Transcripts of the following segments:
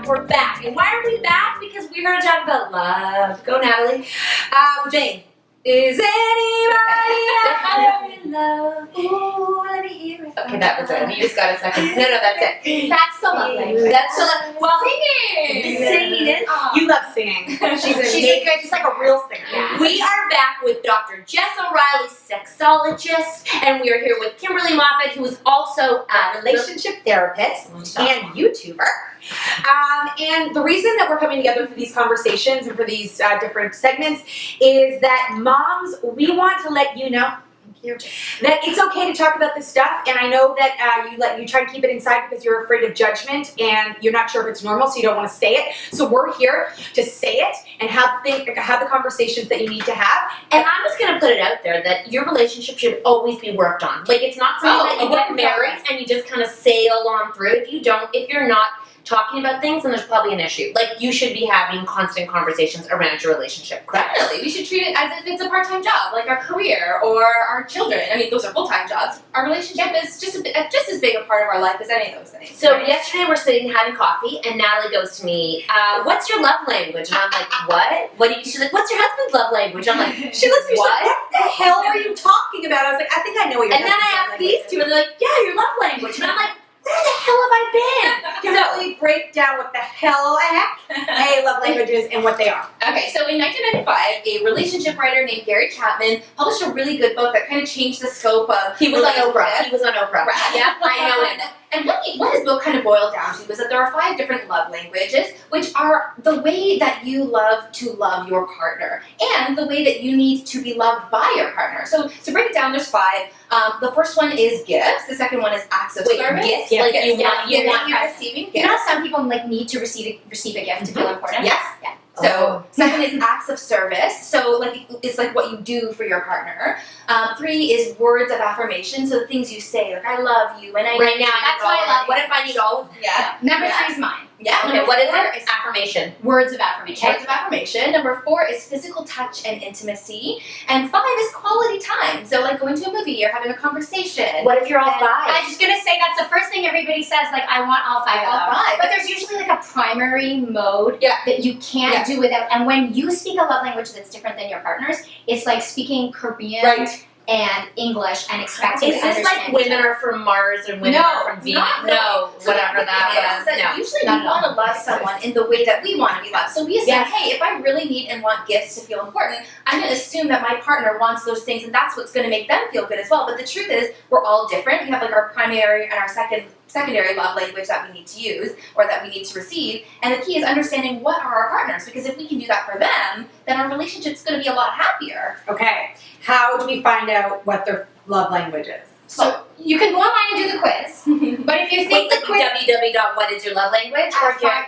We're back. And why are we back? Because we're going to talk about love. Go, Natalie. Jane. Is anybody ever in love? Ooh, let me hear it. Okay, that was it. You just got a second. No, that's it. That's the love language. That's the love. Well, singing. Singing is. You love singing. She's like a real singer. Yeah. We are back with Dr. Jess O'Reilly, sexologist, and we are here with Kimberly Moffit, who is also a Relationship therapist and YouTuber. And the reason that we're coming together for these conversations and for these different segments is that moms, we want to let you know that it's okay to talk about this stuff. And I know that you try to keep it inside because you're afraid of judgment and you're not sure if it's normal, so you don't want to say it. So we're here to say it and have the conversations that you need to have. And I'm just going to put it out there that your relationship should always be worked on. Like, it's not something that you get married and you just kind of sail on through. If you're not talking about things, then there's probably an issue. Like, you should be having constant conversations around your relationship. Definitely. We should treat it as if it's a part-time job, like our career or our children. I mean, those are full-time jobs. Our relationship is just as big a part of our life as any of those things. So yesterday we're sitting having coffee, and Natalie goes to me, what's your love language? And I'm like, what? She's like, what's your husband's love language? I'm like, She looks at me, she's what? like, what the hell are you talking about? I was like, I think I know what you're And then I asked these two, and they're like, yeah, your love language. And I'm like, where the hell have I been? Can really break down what the hell love languages and what they are. Okay, so in 1995, a relationship writer named Gary Chapman published a really good book that kind of changed the scope of He was on relationships. Oprah. Right. Yeah, I know it. And what his book kind of boiled down to was that there are 5 different love languages, which are the way that you love to love your partner and the way that you need to be loved by your partner. So to break it down, there's 5. The first one is gifts. The second one is acts of service. Gifts? Yeah. Like, you Giving want and receiving gifts. You know, some people need to receive a gift to feel important. Yes. Yeah. So second is acts of service. So it's like what you do for your partner. 3 is words of affirmation. So the things you say, like I love you, and I Right now, That's why I love what if I need all of them? Yeah. Number 3 is mine. Yeah. Okay, Number what is 4 it? Affirmation. Words of affirmation. Words of affirmation. Number 4 is physical touch and intimacy. And 5 is quality time. So like going to a movie or having a conversation. What if you're all And 5? I was gonna say that's the first thing everybody says. Like, I want all 5 of them. All 5. But there's usually like a primary mode Yeah. that you can't do without. And when you speak a love language that's different than your partner's, it's like speaking Korean and English and expecting Is to this like understand women each other. are from Mars and women No, are from Venus? not No, whatever that is that was. No. usually Not we at all. want to love someone in the way that we want to be loved. So we assume, Yes. hey, if I really need and want gifts to feel important, I'm going to assume that my partner wants those things, and that's what's going to make them feel good as well. But the truth is, we're all different. We have like our primary and our secondary love language that we need to use or that we need to receive. And the key is understanding what are our partners, because if we can do that for them, then our relationship's going to be a lot happier. Okay. How do we find out what their love language is? So you can go online and do the quiz. But if you Wait, think the like quiz www.whatisyourlovelanguage? Or if you're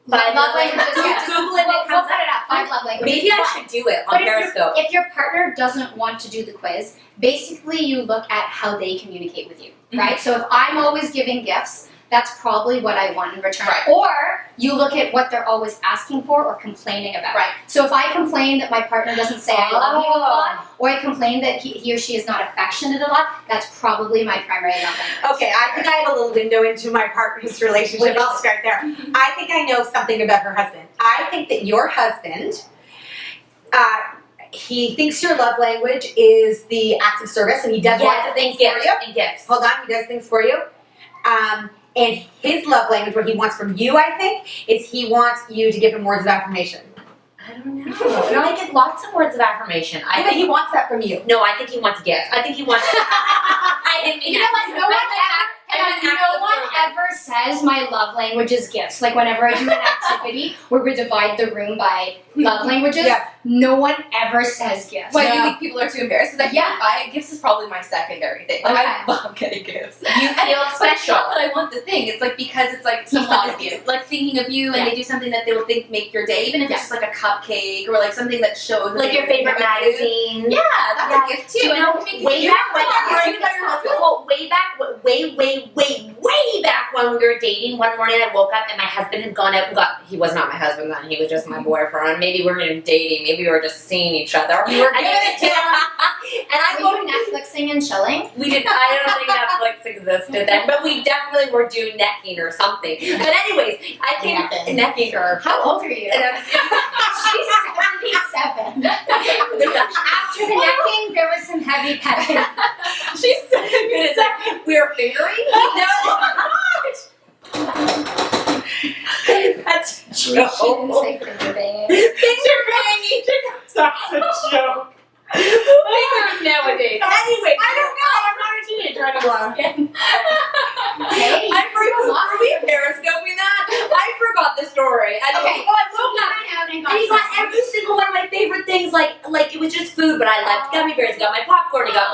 five love languages, yeah. Google it and it We'll comes put it up. 5 love languages. Maybe I should do it on But Periscope. if your partner doesn't want to do the quiz, basically you look at how they communicate with you, right? So if I'm always giving gifts, that's probably what I want in return. Right. Or you look at what they're always asking for or complaining about. Right. So if I complain that my partner doesn't say I love you a lot, or I complain that he or she is not affectionate a lot, that's probably my primary love language. Okay, I think I have a little window into my partner's relationship. I'll start there. I think I know something about her husband. I think that your husband, he thinks your love language is the acts of service, and he does lots of things for you. And gifts. Hold on, he does things for you. And his love language, what he wants from you, I think, is he wants you to give him words of affirmation. I don't know. No, I get lots of words of affirmation. I think he wants that from you. No, I think he wants gifts. I think he wants. I didn't mean You know what? No one ever says my love language is gifts. Like whenever I do an activity where we divide the room by love languages, no one ever says gifts. Why do you think people are too embarrassed? Because gifts is probably my secondary thing. Like, I love getting gifts. You feel But it's special. not that I want the thing. It's like because it's like someone is like thinking of you, and they do something that they will think make your day, even if it's just like a cupcake or like something that shows Like your favorite magazine. Yeah, that's a gift too. You know, And it can make way you back when feel good. way way back when we were dating, one morning I woke up and my husband had gone out and he was not my husband then, he was just my boyfriend. Maybe we weren't even dating, maybe we were just seeing each other. You were and I Were you Netflixing and chilling? We did. I don't think Netflix existed then, but we definitely were doing necking or something. But anyways, I came necking her. How old are you? And I was, She's 77. After the necking, there was some heavy petting. she's so good at that. We were fingering. No. That's a She didn't joke. say finger banging. Finger banging. That's a joke. Fingers nowadays. Anyway, I don't know. I'm not a teenager anymore. Hey, I forgot. Were we periscoping that? I forgot the story. I Okay. I woke up. And he got every single one of my favorite things, like it was just food, but I liked gummy bears. He got my popcorn. He got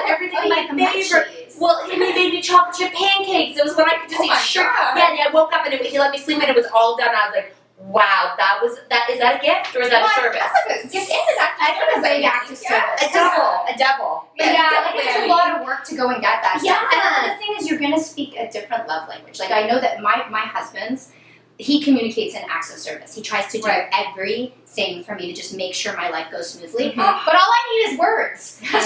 everything. My favorite. Well, and he made me chocolate chip pancakes. It was when I could just eat sugar. Yeah, and I woke up and he let me sleep and it was all done. I was like, wow, is that a gift or is that a service? That's a gift and an act. I don't know, big act of service. A double. Yeah, like it's a lot of work to go and get that Yeah. stuff. And the thing is, you're going to speak a different love language. Like, I know that my husband's, he communicates in acts of service. He tries to do everything for me to just make sure my life goes smoothly. Mm-hmm. But all I need is words. So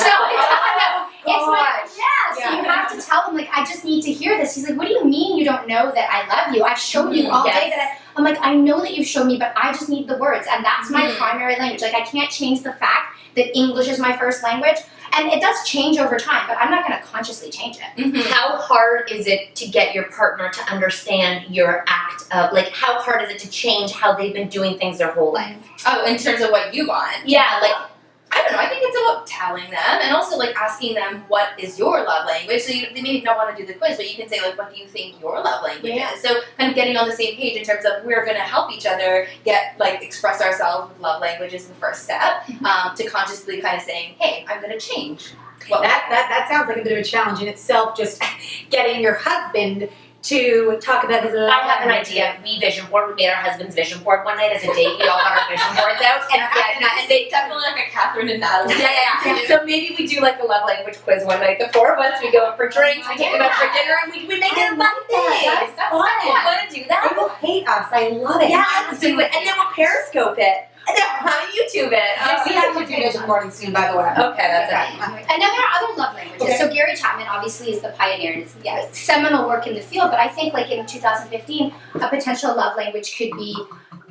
it's like, so you have to tell him, like, I just need to hear this. He's like, what do you mean you don't know that I love you? I've shown you all day that I'm like, I know that you've shown me, but I just need the words. And that's my primary language. Like, I can't change the fact that English is my first language. And it does change over time, but I'm not going to consciously change it. Mm-hmm. How hard is it to get your partner to understand your act of, like, how hard is it to change how they've been doing things their whole life? Oh, in terms of what you want. Yeah, like, I don't know. I think it's about telling them and also like asking them what is your love language. So they maybe don't want to do the quiz, but you can say like, what do you think your love language is? So kind of getting on the same page in terms of we're going to help each other express ourselves with love language is the first step to consciously kind of saying, hey, I'm going to change. Well, That sounds like a bit of a challenge in itself. Just getting your husband to talk about his love. I have an idea. We vision board. We made our husband's vision board one night as a date. We all got our vision boards out, and they definitely like a Catherine and Natalie. Yeah. So maybe we do like a love language quiz one night. The four of us, we go out for drinks, we take them out for dinner, and we make it a fun thing. That's fun. You want to do that? They will hate us. I love it. Yeah, let's do it, and then we'll Periscope it. And then we'll YouTube it. We have to do vision boarding soon, by the way. Okay, that's it. And then there are other love languages. Okay. So Gary Chapman obviously is the pioneer and it's seminal work in the field, but I think like in 2015, a potential love language could be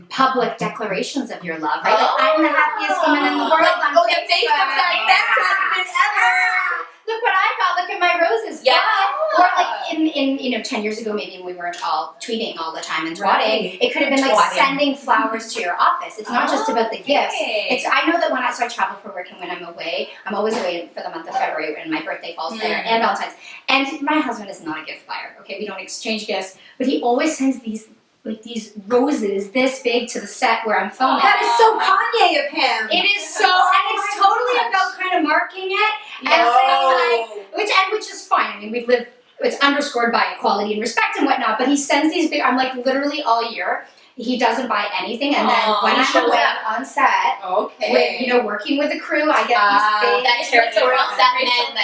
public declarations of your love, right? Like, I'm the happiest woman in the world on the Facebook. Facebook's our best husband ever. Look what I got, look at my roses. Yeah. Or like in 10 years ago, maybe when we weren't all tweeting all the time and twatting, it could have been like Twatting. sending flowers to your office. It's not just about the gifts. I know that when I travel for work and when I'm away, I'm always away for the month of February when my birthday falls there and Valentine's. And my husband is not a gift buyer. Okay, we don't exchange gifts, but he always sends these roses this big to the set where I'm filming. That is so Kanye of him. It is so, and it's totally about kind of marking it and saying like, which is fine. I mean, we live. It's underscored by equality and respect and whatnot. But he sends these big. I'm like literally all year. He doesn't buy anything, and then when I'm away on set, with, working with the crew, I get these big. That territorial set men.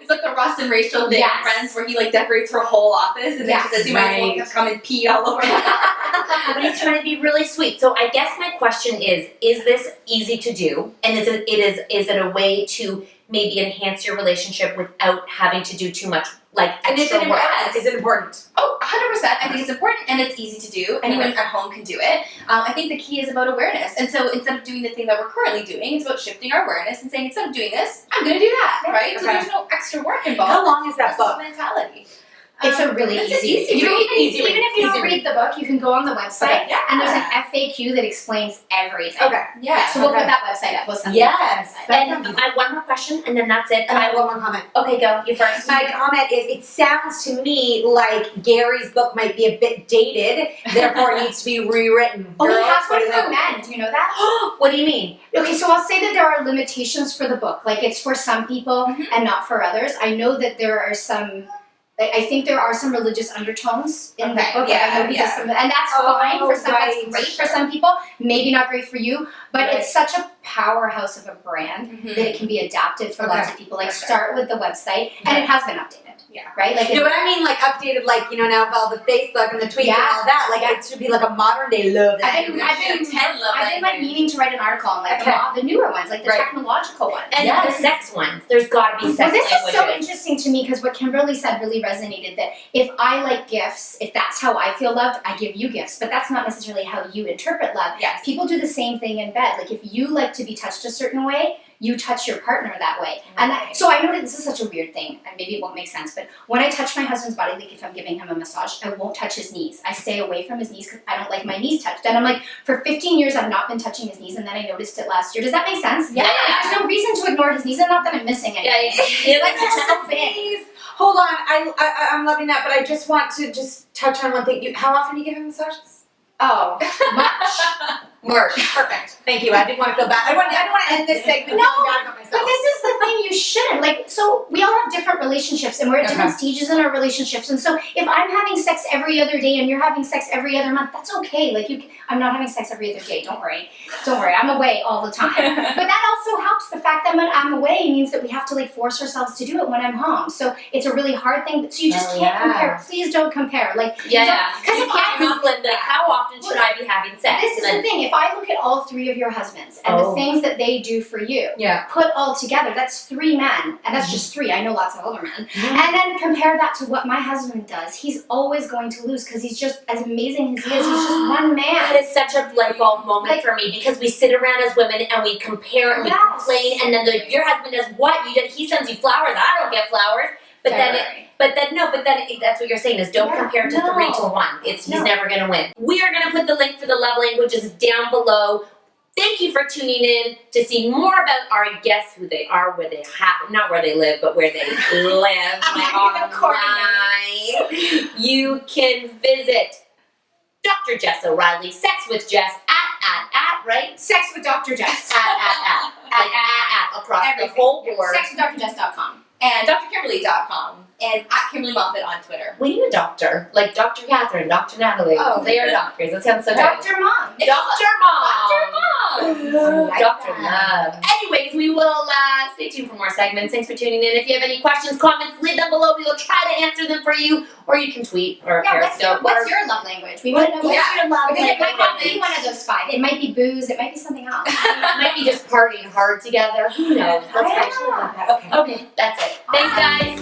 It's like the Ross and Rachel thing in Friends where he like decorates her whole office and then she says you might as well come and pee all over. But he's trying to be really sweet. So I guess my question is this easy to do? And is it a way to maybe enhance your relationship without having to do too much extra work? Is it important? Oh, 100%. I think it's important and it's easy to do. Anyone at home can do it. I think the key is about awareness. And so instead of doing the thing that we're currently doing, it's about shifting our awareness and saying, instead of doing this, I'm going to do that, right? So there's no extra work involved. How long is that That's book? mentality. It's a really easy. You don't Even if you don't read the book, you can go on the website and there's an FAQ that explains everything. Okay. Yeah. So we'll put that website up. We'll send Yes. And I have one more question, and then that's it. And I have one more comment. Okay, go. You first. My comment is, it sounds to me like Gary's book might be a bit dated, therefore it needs to be rewritten. Oh, he Girls, has what one do you for think? men. Do you know that? What do you mean? Okay, so I'll say that there are limitations for the book. Like it's for some people and not for others. I know that there are some. I think there are some religious undertones in the book. I know he does some, and that's fine for some. That's great for some people. Maybe not great for you, but it's such a powerhouse of a brand that it can be adapted for lots of people. Like start with the website, and it has been updated. Yeah. Right? Like, No, but I mean like updated, like, you know, now with all the Facebook and the tweets and all that. Like it should be like a modern day love. I've been like meaning to write an article on like the newer ones, like the technological ones. And the sex ones. There's got to be sex Well, this languages. is so interesting to me because what Kimberly said really resonated, that if I like gifts, if that's how I feel loved, I give you gifts. But that's not necessarily how you interpret love. Yes. People do the same thing in bed. Like if you like to be touched a certain way, you touch your partner that way. And so I know that this is such a weird thing, and maybe it won't make sense, but when I touch my husband's body, like if I'm giving him a massage, I won't touch his knees. I stay away from his knees because I don't like my knees touched. And I'm like, for 15 years, I've not been touching his knees, and then I noticed it last year. Does that make sense? Yeah. There's no reason to ignore his knees, and not that I'm missing anything. Yeah. Like they're so big. Please. Hold on, I'm loving that, but I just want to just touch on one thing. How often do you give him massages? Oh, much. March. Perfect. Thank you. I didn't want to feel bad. I don't want to end this segment. No, feeling bad about myself. But this is the thing, you shouldn't. Like, so we all have different relationships, and we're at different stages in our relationships. And so if I'm having sex every other day and you're having sex every other month, that's okay. Like, I'm not having sex every other day. Don't worry. Don't worry. I'm away all the time. But that also helps. The fact that I'm away means that we have to like force ourselves to do it when I'm home. So it's a really hard thing. So you just can't compare. Please don't compare. Like, Because if you can't Google it, like, how often should I be having sex? This is the thing. If I look at all three of your husbands and the things that they do for you, put all together, that's 3 men, and that's just 3. I know lots of other men. And then compare that to what my husband does. He's always going to lose because he's just as amazing as he is. He's just one man. That is such a light bulb moment for me because we sit around as women and we compare and we complain, and then your husband does what? He sends you flowers. I don't get flowers. But then that's what you're saying is don't compare to 3 to 1. He's never going to win. We are going to put the link for the love languages down below. Thank you for tuning in to see more about our guests, who they are, where they not where they live, but where they live online. You can visit Dr. Jess O'Reilly, Sex with Jess at, right? Sex with Dr. Jess. At across the whole board. Sexwithdrjess.com. And drkimberly.com. And at Kimberly Moffit on Twitter. We need a doctor, like Dr. Catherine, Dr. Natalie. Oh. They are doctors. That sounds so good. Dr. Mom. Dr. Mom. Dr. Love. Anyways, we will stay tuned for more segments. Thanks for tuning in. If you have any questions, comments, leave them below. We will try to answer them for you. Or you can tweet or Periscope. What's your love language? We want to know what's your love language. It might not be one of those 5. It might be booze. It might be something else. It might be just partying hard together. Who knows? Let's I actually love that. Okay. Okay, that's it. Thanks, guys.